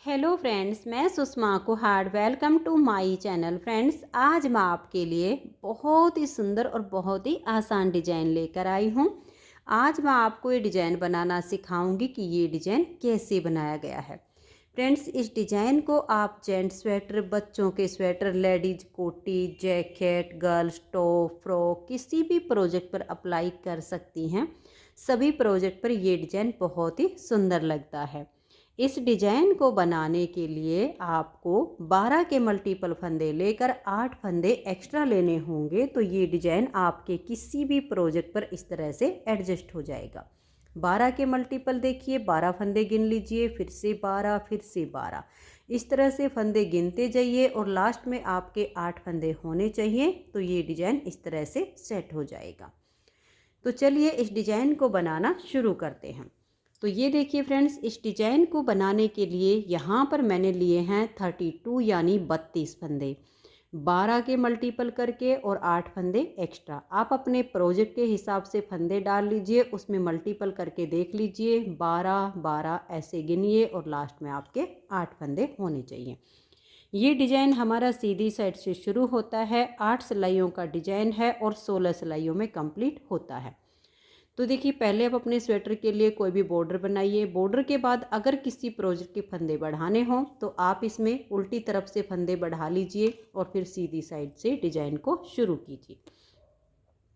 Hello friends, मैं Sushma Kuhad. Welcome to my channel. Friends, आज मैं आपके लिए बहुत ही सुंदर और बहुत ही आसान डिज़ाइन लेकर आई हूँ। आज मैं आपको ये डिज़ाइन बनाना सिखाऊंगी कि ये डिज़ाइन कैसे बनाया गया है। फ्रेंड्स, इस डिज़ाइन को आप जेंट्स स्वेटर, बच्चों के स्वेटर, लेडीज कोटी, जैकेट, गर्ल्स टॉप, फ्रॉक, किसी भी प्रोजेक्ट पर अप्लाई कर सकती हैं। सभी प्रोजेक्ट पर ये डिज़ाइन बहुत ही सुंदर लगता है। इस डिजाइन को बनाने के लिए आपको 12 के मल्टीपल फंदे लेकर 8 फंदे एक्स्ट्रा लेने होंगे, तो ये डिजाइन आपके किसी भी प्रोजेक्ट पर इस तरह से एडजस्ट हो जाएगा। 12 के मल्टीपल देखिए, 12 फंदे गिन लीजिए, फिर से 12, फिर से 12, इस तरह से फंदे गिनते जाइए और लास्ट में आपके 8 फंदे होने चाहिए, तो ये डिजाइन इस तरह से सेट हो जाएगा। तो चलिए इस डिजाइन को बनाना शुरू करते हैं। तो ये देखिए फ्रेंड्स, इस डिज़ाइन को बनाने के लिए यहाँ पर मैंने लिए हैं 32 यानी 32 फंदे, 12 के मल्टीपल करके और 8 फंदे एक्स्ट्रा। आप अपने प्रोजेक्ट के हिसाब से फंदे डाल लीजिए, उसमें मल्टीपल करके देख लीजिए, 12 12 ऐसे गिनिए और लास्ट में आपके 8 फंदे होने चाहिए। ये डिज़ाइन हमारा सीधी साइड से शुरू होता है, 8 सिलाइयों का डिज़ाइन है और 16 सिलाइयों में कंप्लीट होता है। तो देखिए, पहले आप अपने स्वेटर के लिए कोई भी बॉर्डर बनाइए। बॉर्डर के बाद अगर किसी प्रोजेक्ट के फंदे बढ़ाने हों तो आप इसमें उल्टी तरफ से फंदे बढ़ा लीजिए और फिर सीधी साइड से डिजाइन को शुरू कीजिए।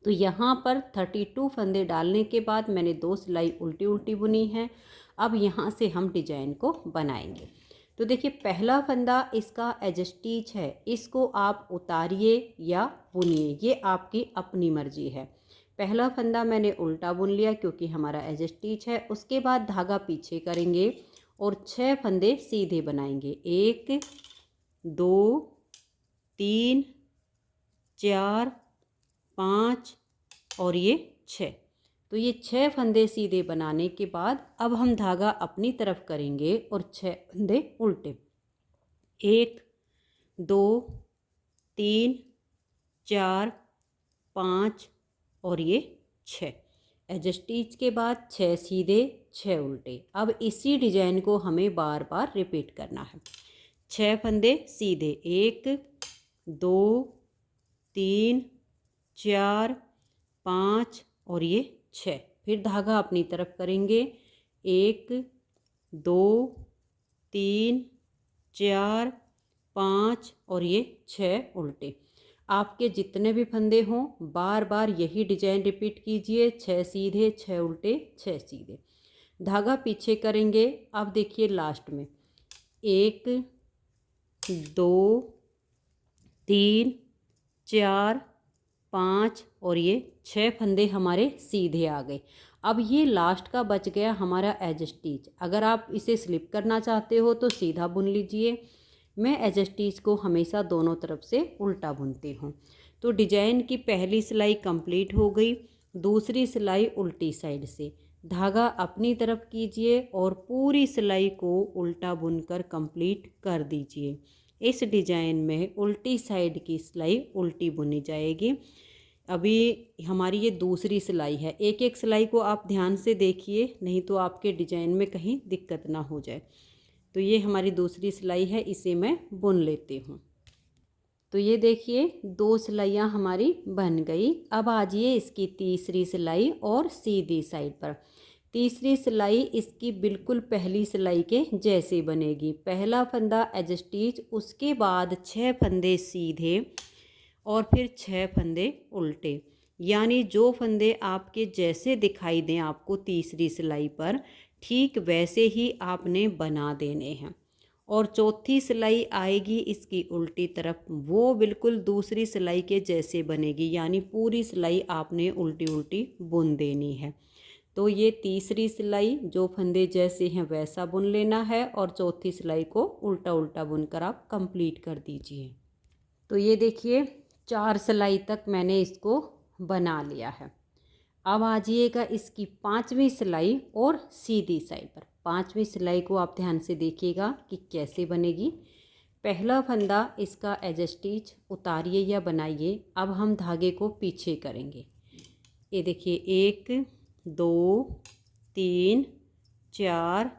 तो यहाँ पर 32 फंदे डालने के बाद मैंने 2 सिलाई उल्टी उल्टी बुनी है। अब यहाँ से हम डिजाइन को बनाएंगे। तो देखिए, पहला फंदा इसका एज स्टिच है, इसको आप उतारिए या बुनिए, ये आपकी अपनी मर्जी है। पहला फंदा मैंने उल्टा बुन लिया क्योंकि हमारा एज स्टिच है। उसके बाद धागा पीछे करेंगे और 6 फंदे सीधे बनाएंगे। 1 2 3 4 5 और ये 6। तो ये 6 फंदे सीधे बनाने के बाद अब हम धागा अपनी तरफ करेंगे और 6 फंदे उल्टे। 1 2 3 4 5 और ये 6। एज स्टिच के बाद 6 सीधे 6 उल्टे। अब इसी डिजाइन को हमें बार बार रिपीट करना है। 6 फंदे सीधे, 1 2 3 4 5 और ये 6। फिर धागा अपनी तरफ करेंगे, 1 2 3 4 5 और ये 6 उल्टे। आपके जितने भी फंदे हों बार बार यही डिजाइन रिपीट कीजिए। 6 सीधे 6 उल्टे 6 सीधे, धागा पीछे करेंगे। अब देखिए लास्ट में 1 2 3 4 5 और ये 6 फंदे हमारे सीधे आ गए। अब ये लास्ट का बच गया हमारा एज स्टिच। अगर आप इसे स्लिप करना चाहते हो तो सीधा बुन लीजिए। मैं एज स्टिच को हमेशा दोनों तरफ से उल्टा बुनती हूँ। तो डिजाइन की पहली सिलाई कंप्लीट हो गई। दूसरी सिलाई उल्टी साइड से, धागा अपनी तरफ कीजिए और पूरी सिलाई को उल्टा बुनकर कंप्लीट कर दीजिए। इस डिजाइन में उल्टी साइड की सिलाई उल्टी बुनी जाएगी। अभी हमारी ये दूसरी सिलाई है। एक एक सिलाई को आप ध्यान से देखिए, नहीं तो आपके डिजाइन में कहीं दिक्कत ना हो जाए। तो ये हमारी दूसरी सिलाई है, इसे मैं बुन लेती हूँ। तो ये देखिए 2 सिलाइयाँ हमारी बन गई। अब आ जाइए इसकी तीसरी सिलाई और सीधी साइड पर। तीसरी सिलाई इसकी बिल्कुल पहली सिलाई के जैसे बनेगी। पहला फंदा एज स्टिच, उसके बाद 6 फंदे सीधे और फिर 6 फंदे उल्टे, यानी जो फंदे आपके जैसे दिखाई दें आपको तीसरी सिलाई पर, ठीक वैसे ही आपने बना देने हैं। और चौथी सिलाई आएगी इसकी उल्टी तरफ, वो बिल्कुल दूसरी सिलाई के जैसे बनेगी, यानी पूरी सिलाई आपने उल्टी उल्टी बुन देनी है। तो ये तीसरी सिलाई जो फंदे जैसे हैं वैसा बुन लेना है और चौथी सिलाई को उल्टा उल्टा बुनकर आप कंप्लीट कर दीजिए। तो ये देखिए 4 सिलाई तक मैंने इसको बना लिया है। अब आ जाइएगा इसकी 5वीं सिलाई और सीधी साइड पर। 5वीं सिलाई को आप ध्यान से देखिएगा कि कैसे बनेगी। पहला फंदा इसका एज स्टिच उतारिए या बनाइए। अब हम धागे को पीछे करेंगे। ये देखिए 1 2 3 4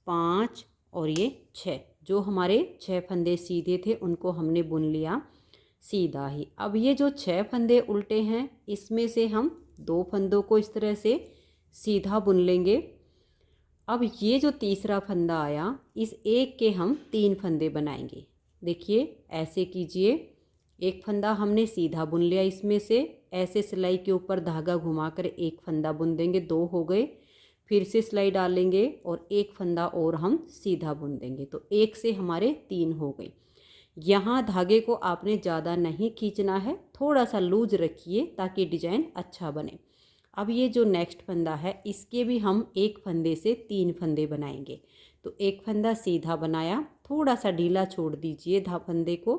5 और ये 6। जो हमारे 6 फंदे सीधे थे उनको हमने बुन लिया सीधा ही। अब ये जो 6 फंदे उल्टे हैं इसमें से हम 2 फंदों को इस तरह से सीधा बुन लेंगे। अब ये जो तीसरा फंदा आया इस एक के हम 3 फंदे बनाएंगे। देखिए ऐसे कीजिए, एक फंदा हमने सीधा बुन लिया, इसमें से ऐसे सिलाई के ऊपर धागा घुमाकर एक फंदा बुन देंगे, 2 हो गए। फिर से सिलाई डालेंगे और एक फंदा और हम सीधा बुन देंगे, तो एक से हमारे 3 हो गए। यहाँ धागे को आपने ज़्यादा नहीं खींचना है, थोड़ा सा लूज रखिए ताकि डिजाइन अच्छा बने। अब ये जो नेक्स्ट फंदा है इसके भी हम एक फंदे से 3 फंदे बनाएंगे। तो एक फंदा सीधा बनाया, थोड़ा सा ढीला छोड़ दीजिए फंदे को,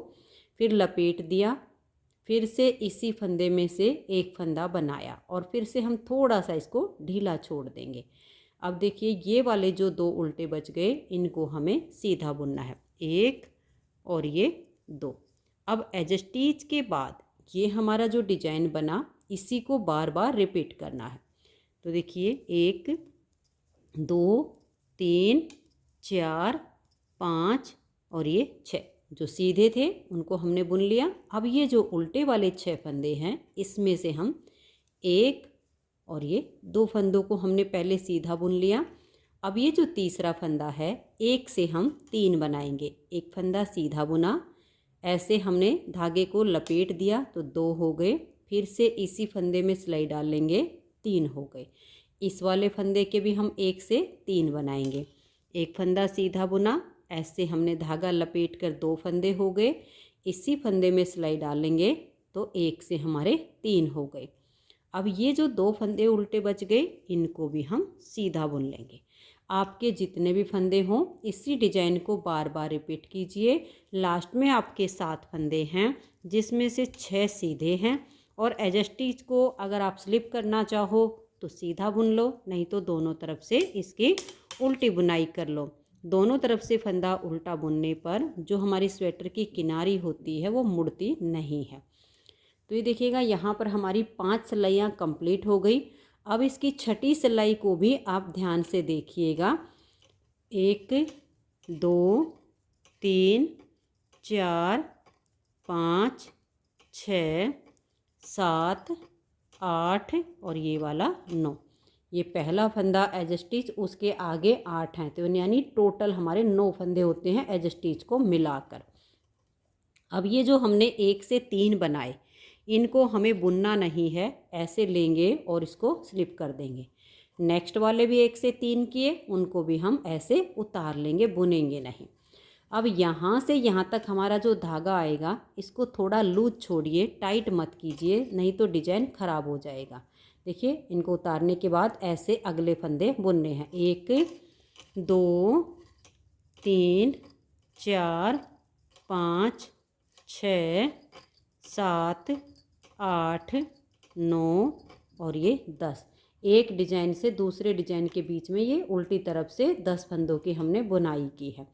फिर लपेट दिया, फिर से इसी फंदे में से एक फंदा बनाया और फिर से हम थोड़ा सा इसको ढीला छोड़ देंगे। अब देखिए ये वाले जो 2 उल्टे बच गए इनको हमें सीधा बुनना है, 1 और ये 2। अब एज स्टिच के बाद ये हमारा जो डिजाइन बना इसी को बार बार रिपीट करना है। तो देखिए 1 2 3 4 5 और ये 6 जो सीधे थे उनको हमने बुन लिया। अब ये जो उल्टे वाले 6 फंदे हैं इसमें से हम 1 और ये 2 फंदों को हमने पहले सीधा बुन लिया। अब ये जो तीसरा फंदा है एक से हम 3 बनाएंगे, एक फंदा सीधा बुना, ऐसे हमने धागे को लपेट दिया तो 2 हो गए, फिर से इसी फंदे में सिलाई डाल लेंगे, 3 हो गए। इस वाले फंदे के भी हम 1 से 3 बनाएंगे, एक फंदा सीधा बुना, ऐसे हमने धागा लपेट कर 2 फंदे हो गए, इसी फंदे में सिलाई डालेंगे तो 1 से हमारे 3 हो गए। अब ये जो 2 फंदे उल्टे बच गए इनको भी हम सीधा बुन लेंगे। आपके जितने भी फंदे हों इसी डिजाइन को बार बार रिपीट कीजिए। लास्ट में आपके 7 फंदे हैं जिसमें से 6 सीधे हैं और एज स्टिच को अगर आप स्लिप करना चाहो तो सीधा बुन लो, नहीं तो दोनों तरफ से इसकी उल्टी बुनाई कर लो। दोनों तरफ से फंदा उल्टा बुनने पर जो हमारी स्वेटर की किनारी होती है वो मुड़ती नहीं है। तो ये देखिएगा यहाँ पर हमारी 5 सिलाइयाँ कंप्लीट हो गई। अब इसकी छठी सिलाई को भी आप ध्यान से देखिएगा, 1 2 3 4 5 6 7 8 और ये वाला 9। ये पहला फंदा एज स्टिच, उसके आगे 8 हैं, तो यानी टोटल हमारे 9 फंदे होते हैं एज स्टिच को मिलाकर। अब ये जो हमने 1 से 3 बनाए इनको हमें बुनना नहीं है, ऐसे लेंगे और इसको स्लिप कर देंगे। नेक्स्ट वाले भी 1 से 3 किए, उनको भी हम ऐसे उतार लेंगे, बुनेंगे नहीं। अब यहाँ से यहाँ तक हमारा जो धागा आएगा इसको थोड़ा लूज छोड़िए, टाइट मत कीजिए, नहीं तो डिजाइन ख़राब हो जाएगा। देखिए इनको उतारने के बाद ऐसे अगले फंदे बुनने हैं, 1 2 3 4 5 6 7 8 9 और ये 10। एक डिजाइन से दूसरे डिजाइन के बीच में ये उल्टी तरफ से 10 फंदों की हमने बुनाई की है।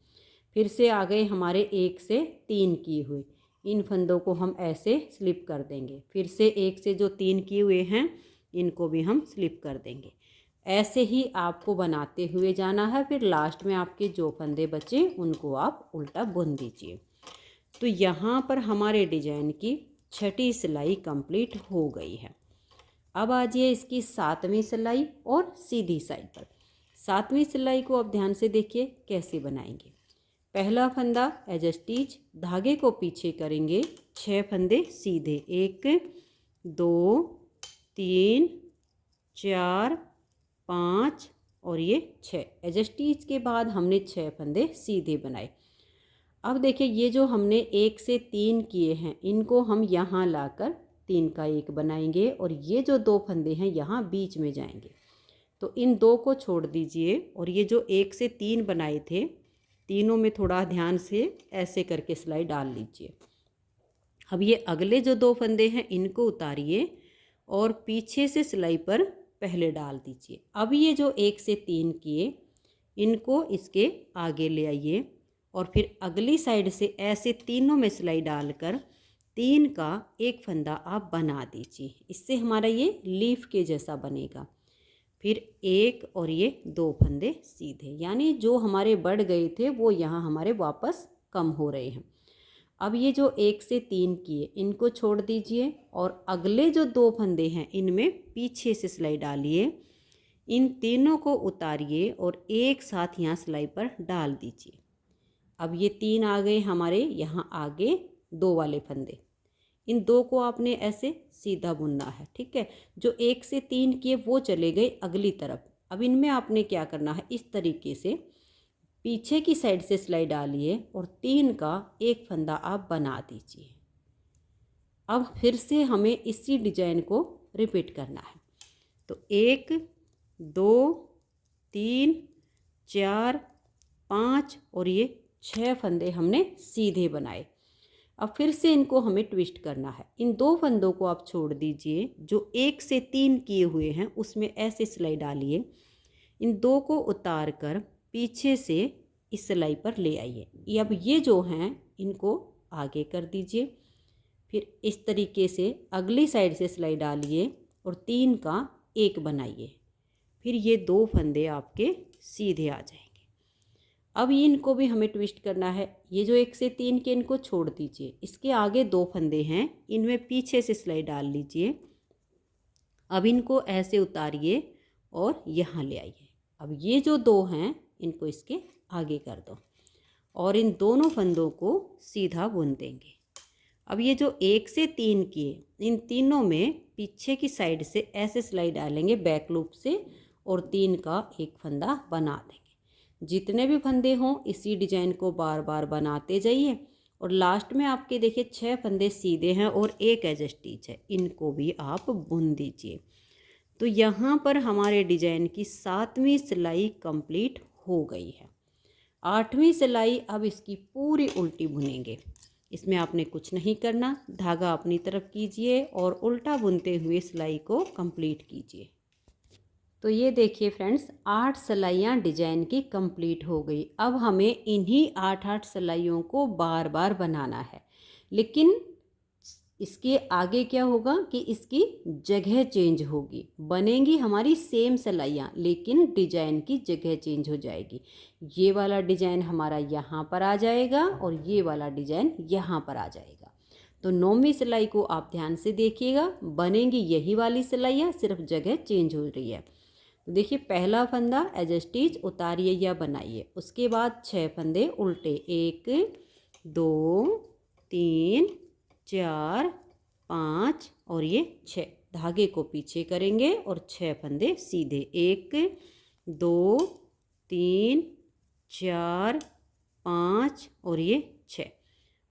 फिर से आ गए हमारे 1 से 3 की हुई, इन फंदों को हम ऐसे स्लिप कर देंगे। फिर से 1 से जो 3 किए हुए हैं इनको भी हम स्लिप कर देंगे। ऐसे ही आपको बनाते हुए जाना है, फिर लास्ट में आपके जो फंदे बचे उनको आप उल्टा बुन दीजिए। तो यहाँ पर हमारे डिजाइन की छठी सिलाई कंप्लीट हो गई है। अब आ जाइए इसकी 7वीं सिलाई और सीधी साइड पर। 7वीं सिलाई को आप ध्यान से देखिए कैसे बनाएंगे। पहला फंदा एज स्टिच, धागे को पीछे करेंगे, 6 फंदे सीधे, 1 2 3 4 5 और ये 6। एज स्टिच के बाद हमने 6 फंदे सीधे बनाए। अब देखिए ये जो हमने 1 से 3 किए हैं इनको हम यहाँ लाकर 3 का 1 बनाएंगे और ये जो 2 फंदे हैं यहाँ बीच में जाएंगे, तो इन 2 को छोड़ दीजिए और ये जो 1 से 3 बनाए थे तीनों में थोड़ा ध्यान से ऐसे करके सिलाई डाल लीजिए। अब ये अगले जो 2 फंदे हैं इनको उतारिए और पीछे से सिलाई पर पहले डाल दीजिए। अब ये जो 1 से 3 किए इनको इसके आगे ले आइए और फिर अगली साइड से ऐसे तीनों में सिलाई डालकर 3 का 1 फंदा आप बना दीजिए। इससे हमारा ये लीफ के जैसा बनेगा। फिर एक और ये 2 फंदे सीधे, यानी जो हमारे बढ़ गए थे वो यहाँ हमारे वापस कम हो रहे हैं। अब ये जो 1 से 3 किए इनको छोड़ दीजिए और अगले जो 2 फंदे हैं इनमें पीछे से सिलाई डालिए। इन तीनों को उतारिए और एक साथ यहाँ सिलाई पर डाल दीजिए। अब ये 3 आ गए हमारे यहाँ आगे 2 वाले फंदे। इन 2 को आपने ऐसे सीधा बुनना है, ठीक है। जो 1 से 3 किए वो चले गए अगली तरफ। अब इनमें आपने क्या करना है, इस तरीके से पीछे की साइड से सिलाई डालिए और 3 का एक फंदा आप बना दीजिए। अब फिर से हमें इसी डिजाइन को रिपीट करना है। तो 1 2 3 4 5 और ये 6 फंदे हमने सीधे बनाए। अब फिर से इनको हमें ट्विस्ट करना है। इन 2 फंदों को आप छोड़ दीजिए। जो 1 से 3 किए हुए हैं उसमें ऐसे सिलाई डालिए। इन 2 को उतार कर पीछे से इस सिलाई पर ले आइए। अब ये जो हैं इनको आगे कर दीजिए। फिर इस तरीके से अगली साइड से सिलाई डालिए और 3 का एक बनाइए। फिर ये 2 फंदे आपके सीधे आ जाएंगे। अब इनको भी हमें ट्विस्ट करना है। ये जो 1 से 3 के इनको छोड़ दीजिए। इसके आगे 2 फंदे हैं, इनमें पीछे से सिलाई डाल लीजिए। अब इनको ऐसे उतारिए और यहाँ ले आइए। अब ये जो 2 हैं इनको इसके आगे कर दो और इन दोनों फंदों को सीधा बुन देंगे। अब ये जो 1 से 3 किए इन तीनों में पीछे की साइड से ऐसे सिलाई डालेंगे बैक लूप से और 3 का एक फंदा बना देंगे। जितने भी फंदे हों इसी डिजाइन को बार बार बनाते जाइए और लास्ट में आपके देखिए 6 फंदे सीधे हैं और एक एज स्टिच है, इनको भी आप बुन दीजिए। तो यहाँ पर हमारे डिजाइन की 7वीं सिलाई कंप्लीट हो गई है। 8वीं सिलाई अब इसकी पूरी उल्टी बुनेंगे। इसमें आपने कुछ नहीं करना, धागा अपनी तरफ कीजिए और उल्टा बुनते हुए सिलाई को कंप्लीट कीजिए। तो ये देखिए फ्रेंड्स 8 सिलाइयाँ डिजाइन की कंप्लीट हो गई। अब हमें इन्हीं 8 सिलाइयों को बार बार बनाना है, लेकिन इसके आगे क्या होगा कि इसकी जगह चेंज होगी। बनेंगी हमारी सेम सिलाइयाँ लेकिन डिजाइन की जगह चेंज हो जाएगी। ये वाला डिजाइन हमारा यहाँ पर आ जाएगा और ये वाला डिजाइन यहाँ पर आ जाएगा। तो 9वीं सिलाई को आप ध्यान से देखिएगा, बनेंगी यही वाली सिलाइयाँ, सिर्फ जगह चेंज हो रही है। तो देखिए पहला फंदा एज स्टिच उतारिए या बनाइए, उसके बाद 6 फंदे उल्टे, 1 2 3 4 5 और ये 6। धागे को पीछे करेंगे और 6 फंदे सीधे, 1 2 3 4 5 और ये 6।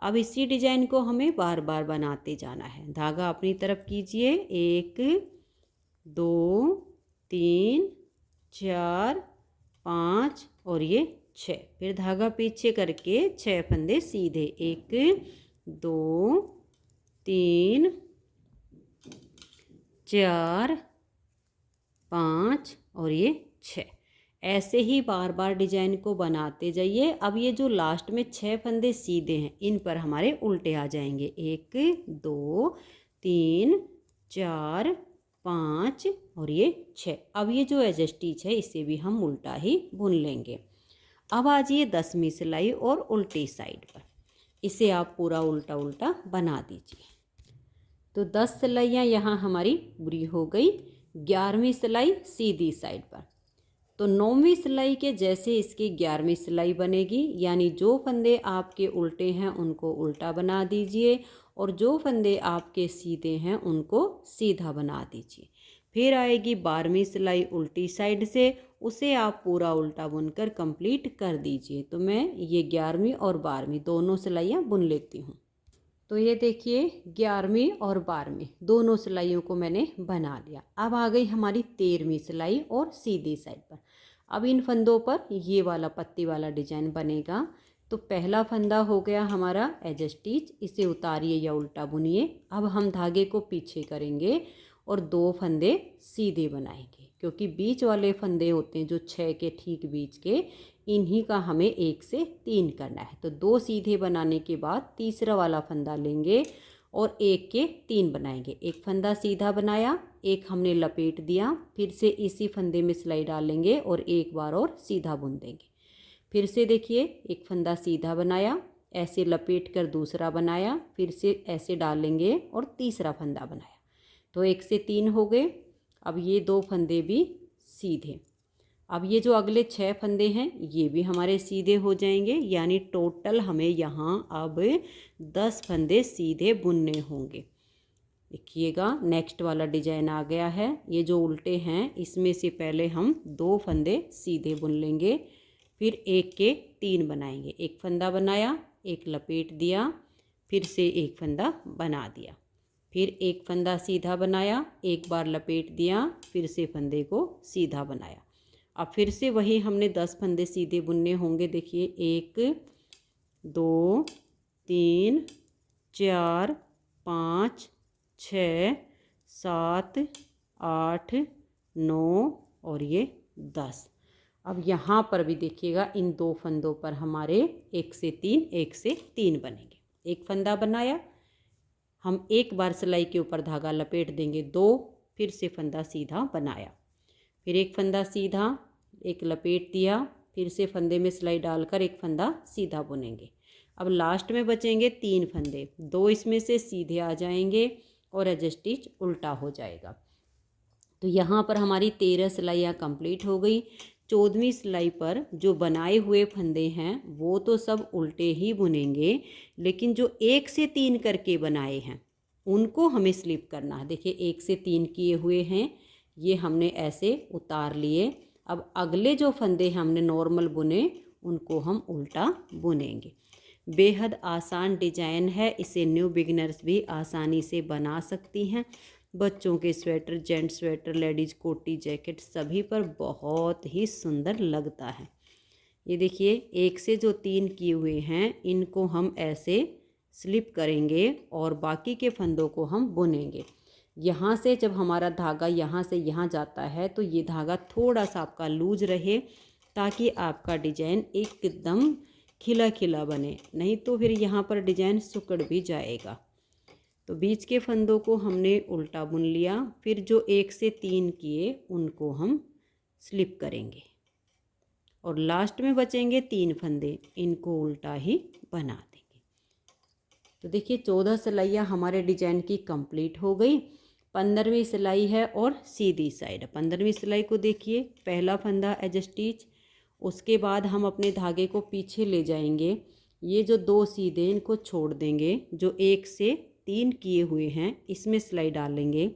अब इसी डिजाइन को हमें बार बार बनाते जाना है। धागा अपनी तरफ कीजिए, 1 2 3 4 5 और ये 6। फिर धागा पीछे करके 6 फंदे सीधे, 1 2 3 4 5 और ये 6। ऐसे ही बार बार डिजाइन को बनाते जाइए। अब ये जो लास्ट में 6 फंदे सीधे हैं इन पर हमारे उल्टे आ जाएंगे, 1 2 3 4 5 और ये 6। अब ये जो एज स्टिच है इसे भी हम उल्टा ही बुन लेंगे। अब आ जाइए 10वीं सिलाई और उल्टी साइड पर, इसे आप पूरा उल्टा उल्टा बना दीजिए। तो 10 सिलाइयाँ यहाँ हमारी पूरी हो गई। 11वीं सिलाई सीधी साइड पर। तो 9वीं सिलाई के जैसे इसकी 11वीं सिलाई बनेगी, यानी जो फंदे आपके उल्टे हैं उनको उल्टा बना दीजिए और जो फंदे आपके सीधे हैं उनको सीधा बना दीजिए। फिर आएगी 12वीं सिलाई उल्टी साइड से, उसे आप पूरा उल्टा बुनकर कंप्लीट कर दीजिए। तो मैं ये 11वीं और 12वीं दोनों सिलाइयाँ बुन लेती हूँ। तो ये देखिए 11वीं और 12वीं दोनों सिलाइयों को मैंने बना लिया। अब आ गई हमारी 13वीं सिलाई और सीधी साइड पर। अब इन फंदों पर ये वाला पत्ती वाला डिजाइन बनेगा। तो पहला फंदा हो गया हमारा एज स्टिच, इसे उतारिए या उल्टा बुनिए। अब हम धागे को पीछे करेंगे और 2 फंदे सीधे बनाएंगे, क्योंकि बीच वाले फंदे होते हैं जो 6 के ठीक बीच के, इन्हीं का हमें 1 से 3 करना है। तो 2 सीधे बनाने के बाद तीसरा वाला फंदा लेंगे और एक के 3 बनाएंगे। एक फंदा सीधा बनाया, एक हमने लपेट दिया, फिर से इसी फंदे में सिलाई डालेंगे और एक बार और सीधा बुन देंगे। फिर से देखिए, एक फंदा सीधा बनाया, ऐसे लपेट कर दूसरा बनाया, फिर से ऐसे डालेंगे और तीसरा फंदा बनाया। तो 1 से 3 हो गए। अब ये 2 फंदे भी सीधे। अब ये जो अगले 6 फंदे हैं ये भी हमारे सीधे हो जाएंगे, यानी टोटल हमें यहाँ अब 10 फंदे सीधे बुनने होंगे। देखिएगा, नेक्स्ट वाला डिजाइन आ गया है। ये जो उल्टे हैं इसमें से पहले हम 2 फंदे सीधे बुन लेंगे, फिर एक के 3 बनाएंगे। एक फंदा बनाया, एक लपेट दिया, फिर से एक फंदा बना दिया, फिर एक फंदा सीधा बनाया, एक बार लपेट दिया, फिर से फंदे को सीधा बनाया। अब फिर से वही हमने 10 फंदे सीधे बुनने होंगे। देखिए, 1 2 3 4 5 6 7 8 9 और ये 10। अब यहाँ पर भी देखिएगा, इन 2 फंदों पर हमारे 1 से 3 बनेंगे। एक फंदा बनाया, हम एक बार सिलाई के ऊपर धागा लपेट देंगे 2, फिर से फंदा सीधा बनाया, फिर एक फंदा सीधा, एक लपेट दिया, फिर से फंदे में सिलाई डालकर एक फंदा सीधा बुनेंगे। अब लास्ट में बचेंगे 3 फंदे, 2 इसमें से सीधे आ जाएंगे और एज स्टिच उल्टा हो जाएगा। तो यहाँ पर हमारी 13 सिलाइयाँ कंप्लीट हो गई। 14वीं सिलाई पर जो बनाए हुए फंदे हैं वो तो सब उल्टे ही बुनेंगे, लेकिन जो 1 से 3 करके बनाए हैं उनको हमें स्लिप करना है। देखिए, 1 से 3 किए हुए हैं, ये हमने ऐसे उतार लिए। अब अगले जो फंदे हमने नॉर्मल बुने उनको हम उल्टा बुनेंगे। बेहद आसान डिजाइन है, इसे न्यू बिगिनर्स भी आसानी से बना सकती हैं। बच्चों के स्वेटर, जेंट्स स्वेटर, लेडीज कोटी, जैकेट सभी पर बहुत ही सुंदर लगता है। ये देखिए, 1 से जो 3 किए हुए हैं इनको हम ऐसे स्लिप करेंगे और बाकी के फंदों को हम बुनेंगे। यहाँ से जब हमारा धागा यहाँ से यहाँ जाता है तो ये धागा थोड़ा सा आपका लूज रहे, ताकि आपका डिजाइन एकदम खिला खिला बने, नहीं तो फिर यहाँ पर डिजाइन सिकुड़ भी जाएगा। तो बीच के फंदों को हमने उल्टा बुन लिया, फिर जो 1 से 3 किए उनको हम स्लिप करेंगे और लास्ट में बचेंगे 3 फंदे, इनको उल्टा ही बना देंगे। तो देखिए, 14 सिलाइयाँ हमारे डिजाइन की कंप्लीट हो गई। 15वीं सिलाई है और सीधी साइड। 15वीं सिलाई को देखिए, पहला फंदा एज स्टिच, उसके बाद हम अपने धागे को पीछे ले जाएंगे। ये जो 2 सीधे इनको छोड़ देंगे, जो 1 से 3 किए हुए हैं इसमें सिलाई डालेंगे।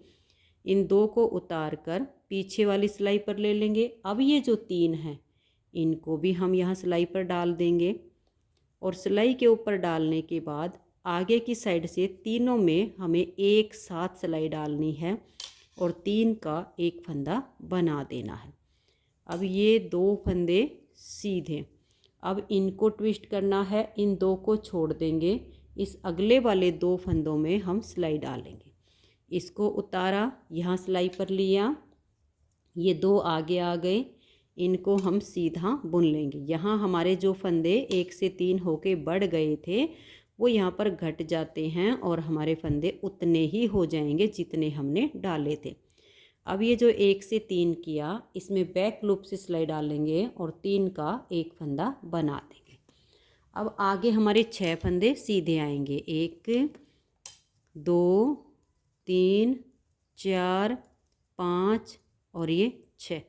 इन 2 को उतार कर पीछे वाली सिलाई पर ले लेंगे। अब ये जो 3 हैं इनको भी हम यहाँ सिलाई पर डाल देंगे और सिलाई के ऊपर डालने के बाद आगे की साइड से तीनों में हमें एक साथ सिलाई डालनी है और 3 का एक फंदा बना देना है। अब ये 2 फंदे सीधे, अब इनको ट्विस्ट करना है, इन 2 को छोड़ देंगे, इस अगले वाले 2 फंदों में हम सिलाई डालेंगे। इसको उतारा, यहाँ सिलाई पर लिया, ये 2 आगे आ गए, इनको हम सीधा बुन लेंगे। यहाँ हमारे जो फंदे 1 से 3 होके बढ़ गए थे वो यहाँ पर घट जाते हैं और हमारे फंदे उतने ही हो जाएंगे जितने हमने डाले थे। अब ये जो 1 से 3 किया, इसमें बैक लूप से सिलाई डालेंगे और 3 का एक फंदा बना देंगे। अब आगे हमारे 6 फंदे सीधे आएंगे, 1 2 3 4 5 और ये 6।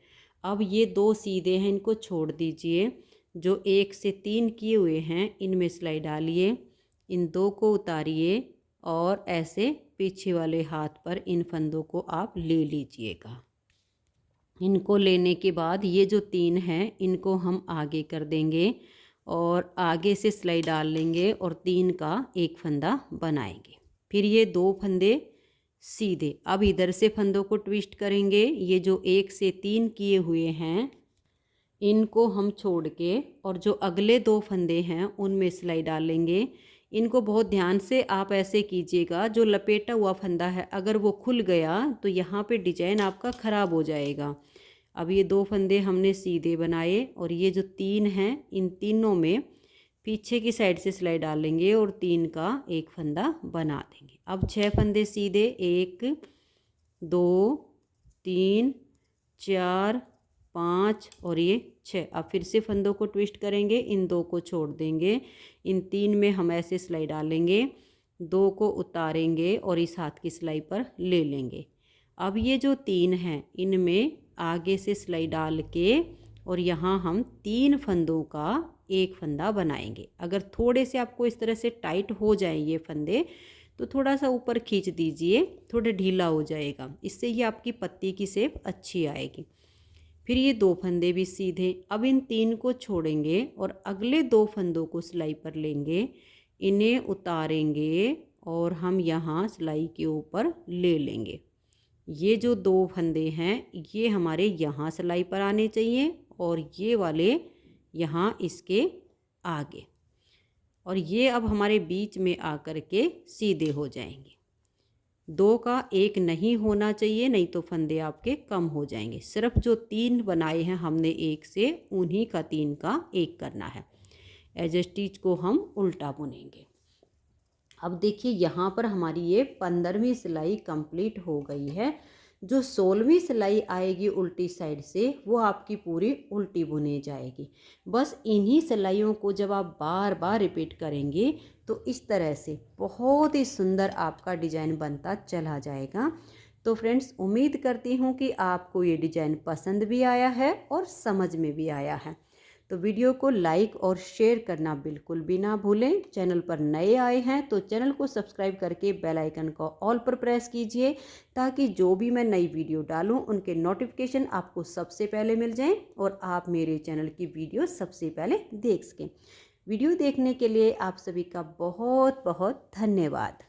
अब ये 2 सीधे हैं, इनको छोड़ दीजिए। जो 1 से 3 किए हुए हैं इनमें सिलाई डालिए, इन 2 को उतारिए और ऐसे पीछे वाले हाथ पर इन फंदों को आप ले लीजिएगा। इनको लेने के बाद ये जो 3 हैं इनको हम आगे कर देंगे और आगे से सिलाई डाल लेंगे और 3 का एक फंदा बनाएंगे। फिर ये 2 फंदे सीधे, अब इधर से फंदों को ट्विस्ट करेंगे। ये जो 1 से 3 किए हुए हैं इनको हम छोड़ के और जो अगले 2 फंदे हैं उनमें सिलाई डालेंगे। इनको बहुत ध्यान से आप ऐसे कीजिएगा, जो लपेटा हुआ फंदा है अगर वो खुल गया तो यहाँ पे डिजाइन आपका ख़राब हो जाएगा। अब ये 2 फंदे हमने सीधे बनाए और ये जो 3 हैं इन तीनों में पीछे की साइड से सिलाई डाल लेंगे और 3 का एक फंदा बना देंगे। अब 6 फंदे सीधे 1 2 3 4 5 और ये 6। अब फिर से फंदों को ट्विस्ट करेंगे, इन 2 को छोड़ देंगे, इन 3 में हम ऐसे सिलाई डालेंगे, 2 को उतारेंगे और इस हाथ की सिलाई पर ले लेंगे। अब ये जो 3 हैं इनमें आगे से सिलाई डाल के और यहाँ हम 3 फंदों का एक फंदा बनाएंगे। अगर थोड़े से आपको इस तरह से टाइट हो जाए ये फंदे तो थोड़ा सा ऊपर खींच दीजिए, थोड़ा ढीला हो जाएगा, इससे ये आपकी पत्ती की शेप अच्छी आएगी। फिर ये 2 फंदे भी सीधे। अब इन 3 को छोड़ेंगे और अगले 2 फंदों को सिलाई पर लेंगे, इन्हें उतारेंगे और हम यहाँ सिलाई के ऊपर ले लेंगे। ये जो 2 फंदे हैं ये हमारे यहाँ सिलाई पर आने चाहिए और ये वाले यहाँ इसके आगे, और ये अब हमारे बीच में आकर के सीधे हो जाएंगे। 2 का एक नहीं होना चाहिए, नहीं तो फंदे आपके कम हो जाएंगे। सिर्फ जो 3 बनाए हैं हमने एक से, उन्हीं का 3 का एक करना है। एज स्टिच को हम उल्टा बुनेंगे। अब देखिए यहाँ पर हमारी ये 15वीं सिलाई कंप्लीट हो गई है। जो 16वीं सिलाई आएगी उल्टी साइड से वो आपकी पूरी उल्टी बुनी जाएगी। बस इन्हीं सिलाइयों को जब आप बार बार रिपीट करेंगे तो इस तरह से बहुत ही सुंदर आपका डिज़ाइन बनता चला जाएगा। तो फ्रेंड्स, उम्मीद करती हूँ कि आपको ये डिज़ाइन पसंद भी आया है और समझ में भी आया है। तो वीडियो को लाइक और शेयर करना बिल्कुल भी ना भूलें। चैनल पर नए आए हैं तो चैनल को सब्सक्राइब करके बेल आइकन को ऑल पर प्रेस कीजिए, ताकि जो भी मैं नई वीडियो डालूं उनके नोटिफिकेशन आपको सबसे पहले मिल जाएं और आप मेरे चैनल की वीडियो सबसे पहले देख सकें। वीडियो देखने के लिए आप सभी का बहुत बहुत धन्यवाद।